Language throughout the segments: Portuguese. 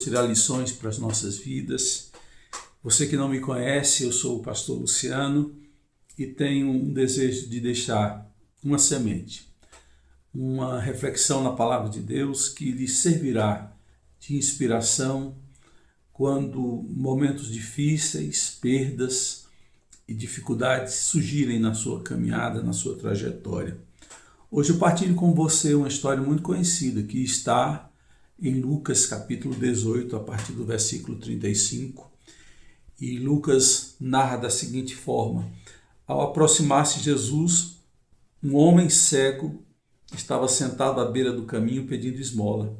tirar lições para as nossas vidas. Você que não me conhece, eu sou o pastor Luciano e tenho um desejo de deixar uma semente, uma reflexão na palavra de Deus que lhe servirá de inspiração quando momentos difíceis, perdas e dificuldades surgirem na sua caminhada, na sua trajetória. Hoje eu partilho com você uma história muito conhecida que está em Lucas capítulo 18, a partir do versículo 35. E Lucas narra da seguinte forma: ao aproximar-se Jesus, um homem cego estava sentado à beira do caminho pedindo esmola.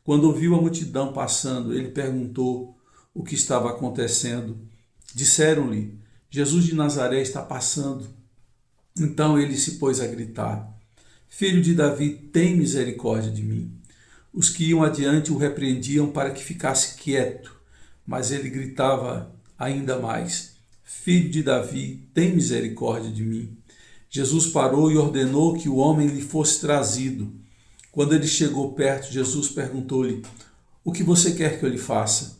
Quando ouviu a multidão passando, ele perguntou o que estava acontecendo. Disseram-lhe: Jesus de Nazaré está passando. Então ele se pôs a gritar: Filho de Davi, tem misericórdia de mim. Os que iam adiante o repreendiam para que ficasse quieto, mas ele gritava ainda mais: Filho de Davi, tem misericórdia de mim. Jesus parou e ordenou que o homem lhe fosse trazido. Quando ele chegou perto, Jesus perguntou-lhe: O que você quer que eu lhe faça?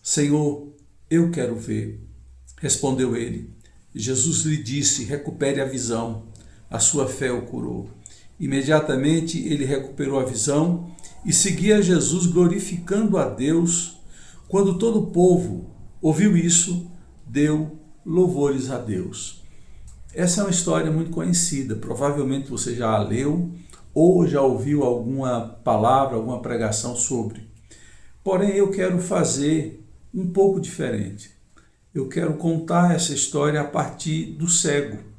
Senhor, eu quero ver. Respondeu ele. Jesus lhe disse: Recupere a visão. A sua fé o curou. Imediatamente ele recuperou a visão e seguia Jesus glorificando a Deus. Quando todo o povo ouviu isso, deu louvores a Deus. Essa é uma história muito conhecida, provavelmente você já a leu ou já ouviu alguma palavra, alguma pregação sobre. Porém, eu quero fazer um pouco diferente. Eu quero contar essa história a partir do cego.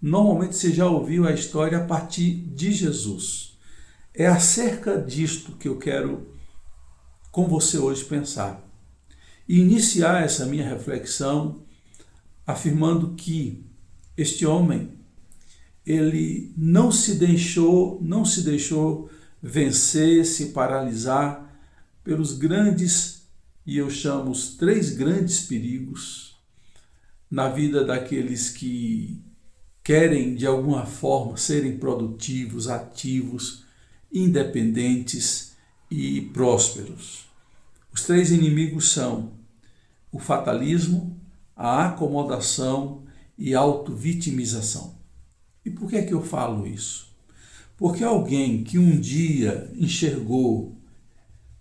Normalmente você já ouviu a história a partir de Jesus. É acerca disto que eu quero com você hoje pensar. E iniciar essa minha reflexão afirmando que este homem, ele não se deixou vencer, se paralisar pelos grandes, e eu chamo os 3 grandes perigos na vida daqueles que querem de alguma forma serem produtivos, ativos, independentes e prósperos. Os 3 inimigos são o fatalismo, a acomodação e a autovitimização. E por que é que eu falo isso? Porque alguém que um dia enxergou,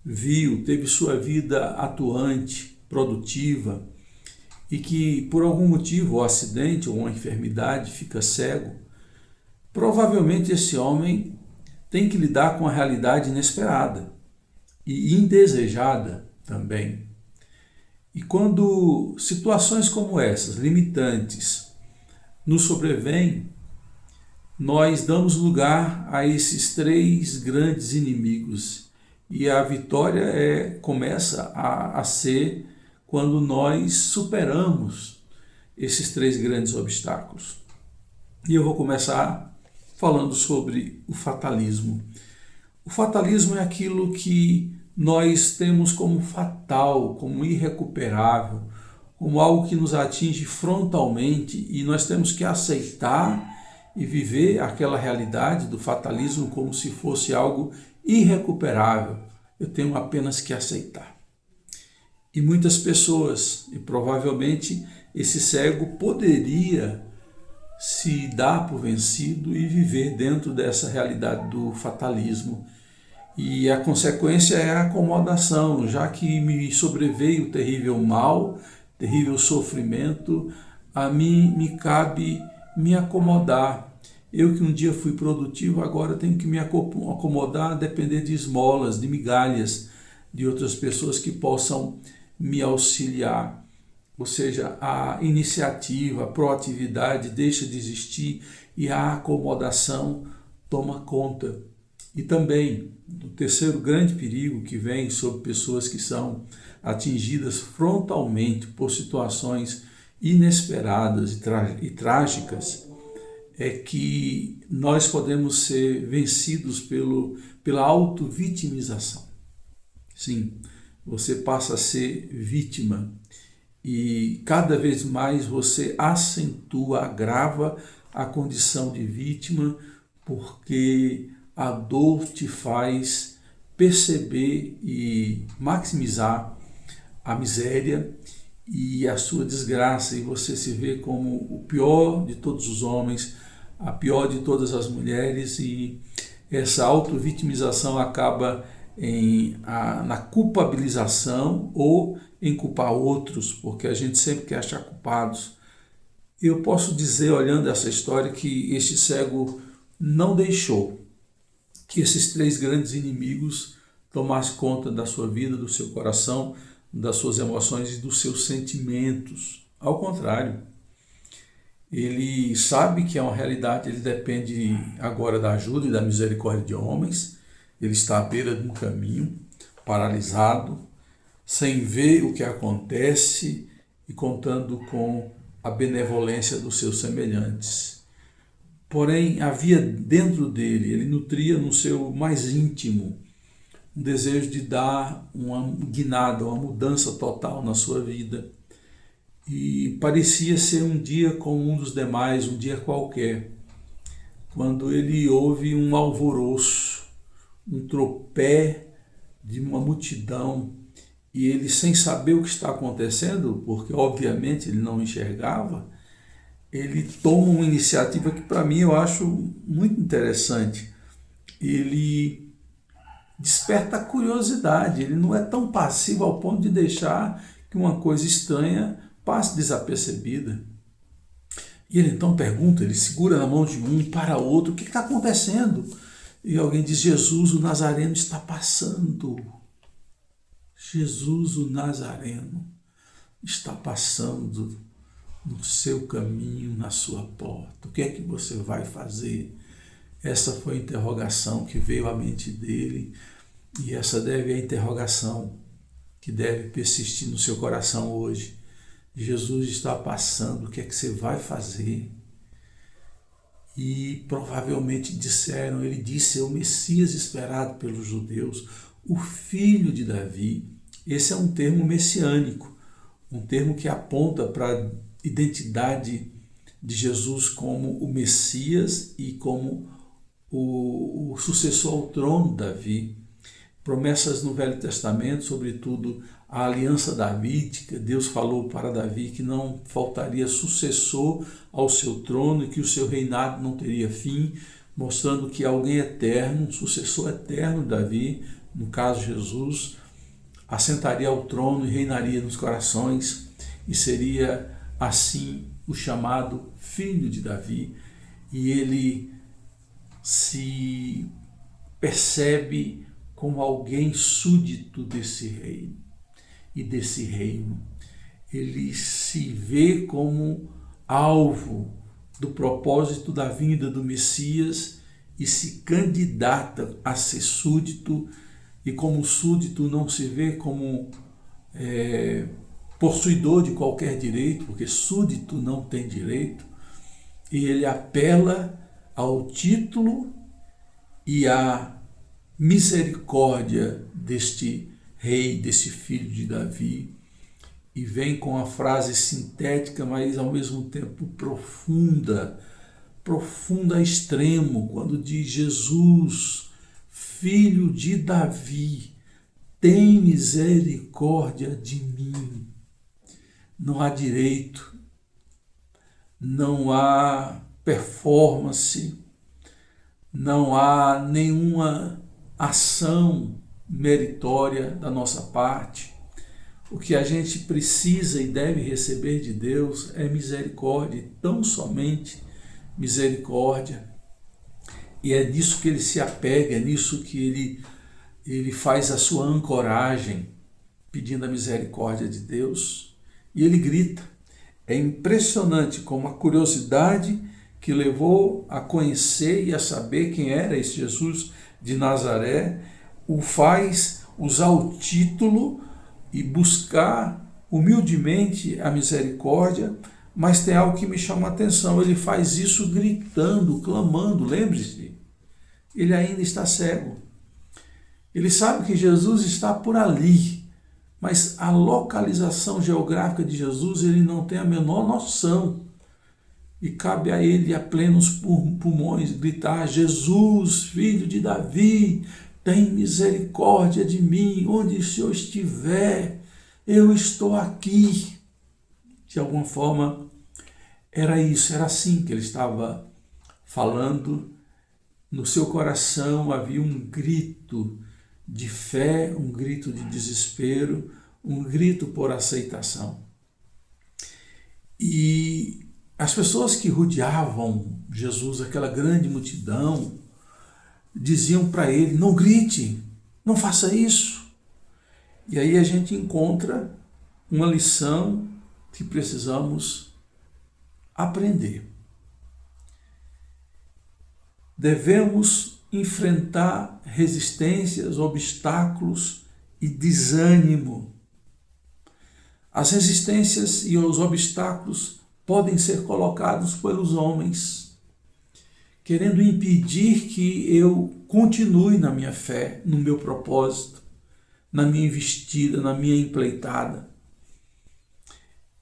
viu, teve sua vida atuante, produtiva, e que por algum motivo, ou acidente ou uma enfermidade, fica cego, provavelmente esse homem tem que lidar com a realidade inesperada e indesejada também. E quando situações como essas, limitantes, nos sobrevêm, nós damos lugar a esses 3 grandes inimigos. E a vitória começa a ser quando nós superamos esses 3 grandes obstáculos. E eu vou começar falando sobre o fatalismo. O fatalismo é aquilo que nós temos como fatal, como irrecuperável, como algo que nos atinge frontalmente e nós temos que aceitar e viver aquela realidade do fatalismo como se fosse algo irrecuperável. Eu tenho apenas que aceitar. E muitas pessoas, e provavelmente esse cego poderia se dar por vencido e viver dentro dessa realidade do fatalismo. E a consequência é a acomodação, já que me sobreveio o terrível mal, terrível sofrimento, a mim me cabe me acomodar. Eu que um dia fui produtivo, agora tenho que me acomodar, depender de esmolas, de migalhas, de outras pessoas que possam me auxiliar. Ou seja, a iniciativa, a proatividade deixa de existir e a acomodação toma conta. E também o terceiro grande perigo que vem sobre pessoas que são atingidas frontalmente por situações inesperadas e trágicas é que nós podemos ser vencidos pela autovitimização. Sim, você passa a ser vítima e cada vez mais você acentua, agrava a condição de vítima porque a dor te faz perceber e maximizar a miséria e a sua desgraça, e você se vê como o pior de todos os homens, a pior de todas as mulheres, e essa auto-vitimização acaba na culpabilização ou em culpar outros, porque a gente sempre quer achar culpados. Eu posso dizer, olhando essa história, que este cego não deixou que esses três grandes inimigos tomassem conta da sua vida, do seu coração, das suas emoções e dos seus sentimentos. Ao contrário, ele sabe que é uma realidade, ele depende agora da ajuda e da misericórdia de homens. Ele está à beira de um caminho, paralisado, sem ver o que acontece e contando com a benevolência dos seus semelhantes. Porém, havia dentro dele, ele nutria no seu mais íntimo um desejo de dar uma guinada, uma mudança total na sua vida. E parecia ser um dia como um dos demais, um dia qualquer, quando ele ouve um alvoroço, um tropé de uma multidão, e ele, sem saber o que está acontecendo, porque obviamente ele não enxergava, ele toma uma iniciativa que para mim eu acho muito interessante. Ele desperta a curiosidade, ele não é tão passivo ao ponto de deixar que uma coisa estranha passe desapercebida. E ele então pergunta, ele segura na mão de um para outro, o que está acontecendo? E alguém diz, Jesus o Nazareno está passando. Jesus o Nazareno está passando no seu caminho, na sua porta. O que é que você vai fazer? Essa foi a interrogação que veio à mente dele, e essa deve ser a interrogação que deve persistir no seu coração hoje. Jesus está passando, o que é que você vai fazer? E provavelmente disseram, ele disse, é o Messias esperado pelos judeus, o filho de Davi. Esse é um termo messiânico, um termo que aponta para a identidade de Jesus como o Messias e como o sucessor ao trono de Davi. Promessas no Velho Testamento, sobretudo a aliança davídica, Deus falou para Davi que não faltaria sucessor ao seu trono e que o seu reinado não teria fim, mostrando que alguém eterno, um sucessor eterno de Davi, no caso Jesus, assentaria ao trono e reinaria nos corações, e seria assim o chamado filho de Davi, e ele se percebe como alguém súdito desse rei e desse reino. Ele se vê como alvo do propósito da vinda do Messias e se candidata a ser súdito, e como súdito não se vê como possuidor de qualquer direito, porque súdito não tem direito, e ele apela ao título e à misericórdia deste rei, desse filho de Davi, e vem com a frase sintética, mas ao mesmo tempo profunda a extremo, quando diz, Jesus, filho de Davi, tem misericórdia de mim. Não há direito, não há performance, não há nenhuma ação meritória da nossa parte. O que a gente precisa e deve receber de Deus é misericórdia, tão somente misericórdia. E é nisso que ele se apega, é nisso que ele faz a sua ancoragem, pedindo a misericórdia de Deus. E ele grita. É impressionante como a curiosidade que levou a conhecer e a saber quem era esse Jesus de Nazaré o faz usar o título e buscar humildemente a misericórdia, mas tem algo que me chama a atenção, ele faz isso gritando, clamando, lembre-se, ele ainda está cego. Ele sabe que Jesus está por ali, mas a localização geográfica de Jesus ele não tem a menor noção. E cabe a ele, a plenos pulmões, gritar, Jesus, filho de Davi, tem misericórdia de mim, onde o Senhor estiver, eu estou aqui. De alguma forma, era isso, era assim que ele estava falando. No seu coração havia um grito de fé, um grito de desespero, um grito por aceitação. E as pessoas que rodeavam Jesus, aquela grande multidão, diziam para ele: não grite, não faça isso. E aí a gente encontra uma lição que precisamos aprender. Devemos enfrentar resistências, obstáculos e desânimo. As resistências e os obstáculos podem ser colocados pelos homens, querendo impedir que eu continue na minha fé, no meu propósito, na minha investida, na minha empreitada.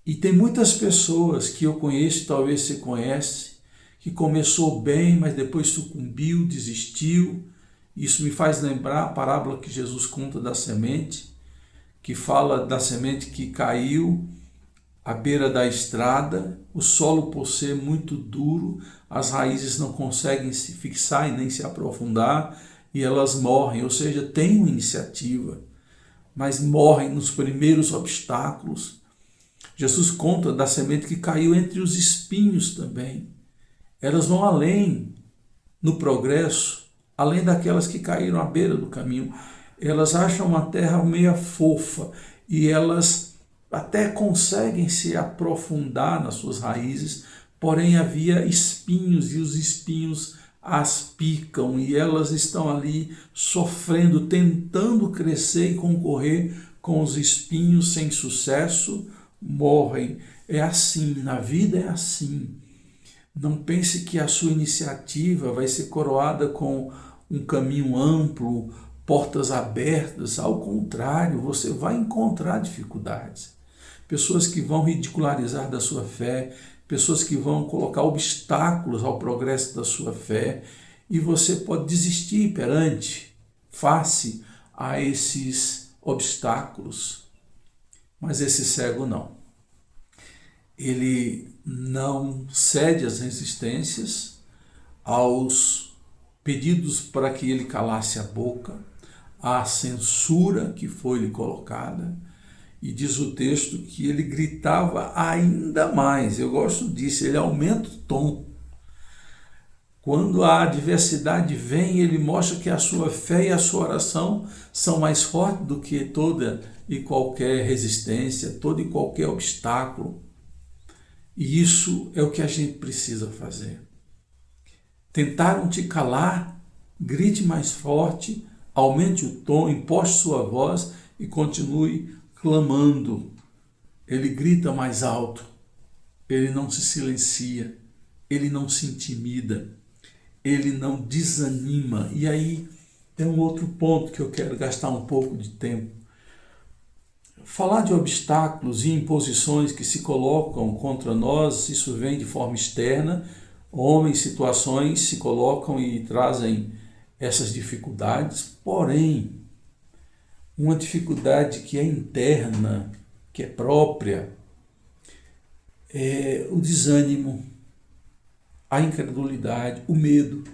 E tem muitas pessoas que eu conheço, talvez você conhece, que começou bem, mas depois sucumbiu, desistiu. Isso me faz lembrar a parábola que Jesus conta da semente, que fala da semente que caiu à beira da estrada, o solo por ser muito duro, as raízes não conseguem se fixar e nem se aprofundar, e elas morrem, ou seja, têm uma iniciativa, mas morrem nos primeiros obstáculos. Jesus conta da semente que caiu entre os espinhos também. Elas vão além no progresso, além daquelas que caíram à beira do caminho. Elas acham uma terra meio fofa e elas até conseguem se aprofundar nas suas raízes, porém havia espinhos e os espinhos as picam e elas estão ali sofrendo, tentando crescer e concorrer com os espinhos sem sucesso, morrem. É assim, na vida é assim. Não pense que a sua iniciativa vai ser coroada com um caminho amplo, portas abertas. Ao contrário, você vai encontrar dificuldades. Pessoas que vão ridicularizar da sua fé, pessoas que vão colocar obstáculos ao progresso da sua fé, e você pode desistir face a esses obstáculos. Mas esse cego não. Ele não cede às resistências, aos pedidos para que ele calasse a boca, à censura que foi-lhe colocada, e diz o texto que ele gritava ainda mais. Eu gosto disso, ele aumenta o tom. Quando a adversidade vem, ele mostra que a sua fé e a sua oração são mais fortes do que toda e qualquer resistência, todo e qualquer obstáculo. E isso é o que a gente precisa fazer. Tentaram te calar, grite mais forte, aumente o tom, imposte sua voz e continue clamando. Ele grita mais alto, ele não se silencia, ele não se intimida, ele não desanima. E aí tem um outro ponto que eu quero gastar um pouco de tempo. Falar de obstáculos e imposições que se colocam contra nós, isso vem de forma externa. Homens, situações se colocam e trazem essas dificuldades, porém, uma dificuldade que é interna, que é própria, é o desânimo, a incredulidade, o medo.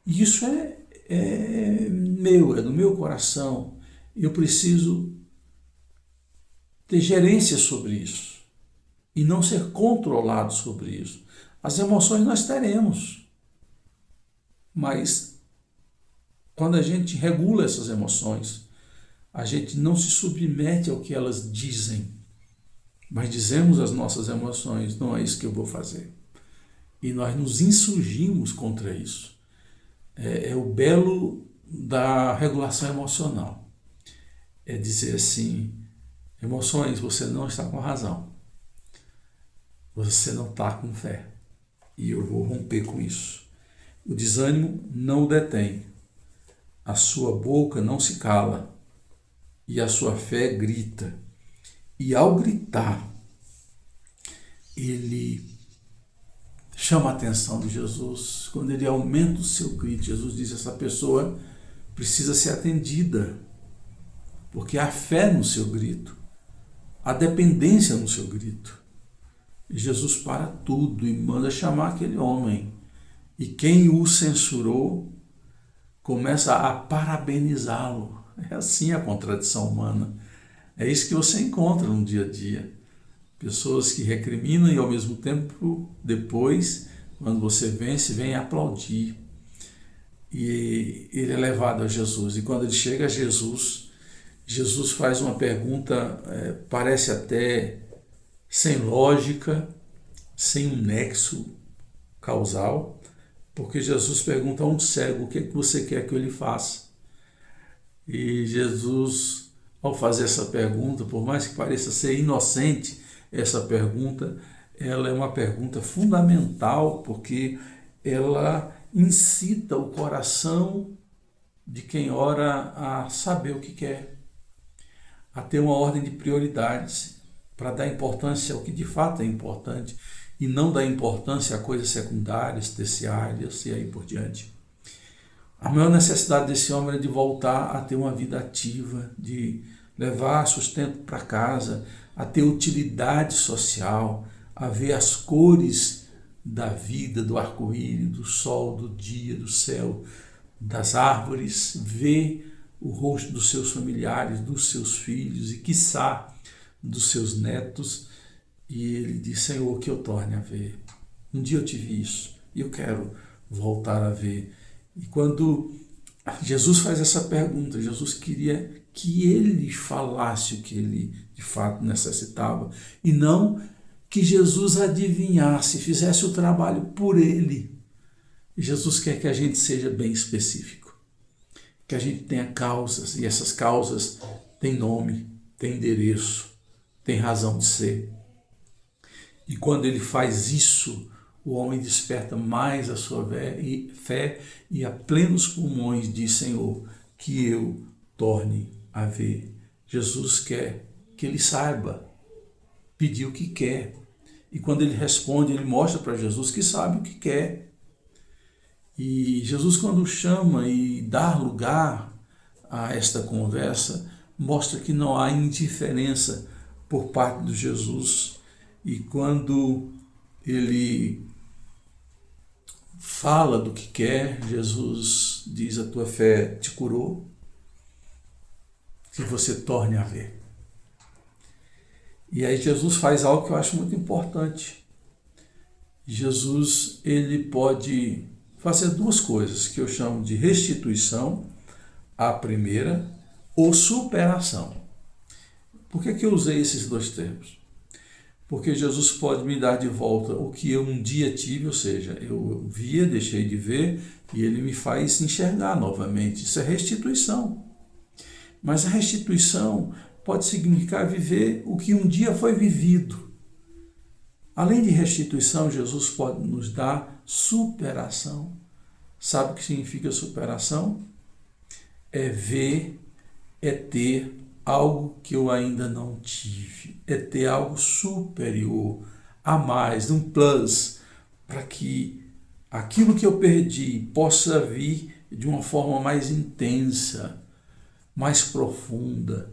E isso é do meu coração. Eu preciso ter gerência sobre isso e não ser controlado sobre isso. As emoções nós teremos, mas quando a gente regula essas emoções, a gente não se submete ao que elas dizem, mas dizemos às nossas emoções: não é isso que eu vou fazer. E nós nos insurgimos contra isso. É o belo da regulação emocional. É dizer assim: emoções, você não está com razão. Você não está com fé. E eu vou romper com isso. O desânimo não o detém. A sua boca não se cala. E a sua fé grita. E ao gritar, ele chama a atenção de Jesus. Quando ele aumenta o seu grito, Jesus diz: essa pessoa precisa ser atendida, porque há fé no seu grito, há dependência no seu grito. E Jesus para tudo e manda chamar aquele homem. E quem o censurou começa a parabenizá-lo. É assim a contradição humana. É isso que você encontra no dia a dia. Pessoas que recriminam e ao mesmo tempo, depois, quando você vence, vem aplaudir. E ele é levado a Jesus. E quando ele chega a Jesus, Jesus faz uma pergunta, parece até sem lógica, sem um nexo causal, porque Jesus pergunta a um cego: o que é que você quer que eu lhe faça? E Jesus, ao fazer essa pergunta, por mais que pareça ser inocente, essa pergunta, ela é uma pergunta fundamental, porque ela incita o coração de quem ora a saber o que quer, a ter uma ordem de prioridades, para dar importância ao que de fato é importante e não dar importância a coisas secundárias, terciárias e aí por diante. A maior necessidade desse homem era de voltar a ter uma vida ativa, de levar sustento para casa, a ter utilidade social, a ver as cores da vida, do arco-íris, do sol, do dia, do céu, das árvores, ver o rosto dos seus familiares, dos seus filhos e, quiçá, dos seus netos. E ele diz: Senhor, que eu torne a ver. Um dia eu tive isso e eu quero voltar a ver. E quando Jesus faz essa pergunta, Jesus queria que ele falasse o que ele de fato necessitava e não que Jesus adivinhasse, fizesse o trabalho por ele. E Jesus quer que a gente seja bem específico, que a gente tenha causas, e essas causas têm nome, têm endereço, têm razão de ser. E quando ele faz isso, o homem desperta mais a sua fé e a plenos pulmões diz: Senhor, que eu torne a ver. Jesus quer que ele saiba pedir o que quer. E quando ele responde, ele mostra para Jesus que sabe o que quer. E Jesus, quando chama e dá lugar a esta conversa, mostra que não há indiferença por parte de Jesus. E quando ele fala do que quer, Jesus diz: a tua fé te curou, que você torne a ver. E aí Jesus faz algo que eu acho muito importante. Jesus, ele pode fazer duas coisas que eu chamo de restituição, a primeira, ou superação. Por que eu usei esses dois termos? Porque Jesus pode me dar de volta o que eu um dia tive, ou seja, eu via, deixei de ver, e ele me faz enxergar novamente. Isso é restituição. Mas a restituição pode significar viver o que um dia foi vivido. Além de restituição, Jesus pode nos dar superação. Sabe o que significa superação? É ver, é ter algo que eu ainda não tive, é ter algo superior, a mais, um plus, para que aquilo que eu perdi possa vir de uma forma mais intensa, mais profunda,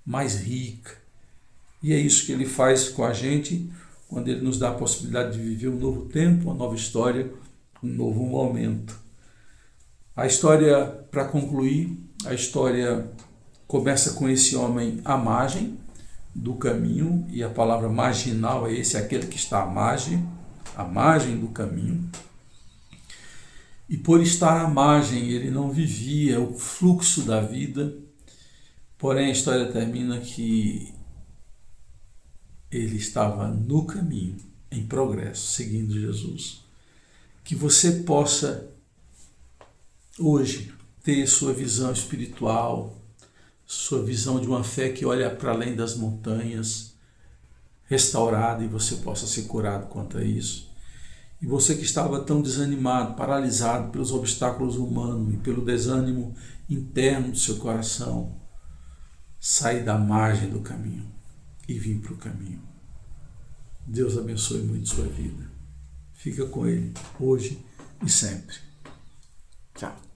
mais rica. E é isso que ele faz com a gente quando ele nos dá a possibilidade de viver um novo tempo, uma nova história, um novo momento. A história, para concluir, a história começa com esse homem à margem do caminho, e a palavra marginal é aquele que está à margem do caminho. E por estar à margem, ele não vivia o fluxo da vida, porém a história termina que ele estava no caminho, em progresso, seguindo Jesus. Que você possa hoje ter sua visão espiritual, sua visão de uma fé que olha para além das montanhas, restaurada, e você possa ser curado quanto a isso. E você que estava tão desanimado, paralisado pelos obstáculos humanos e pelo desânimo interno do seu coração, saia da margem do caminho e vim para o caminho. Deus abençoe muito sua vida. Fica com Ele hoje e sempre. Tchau.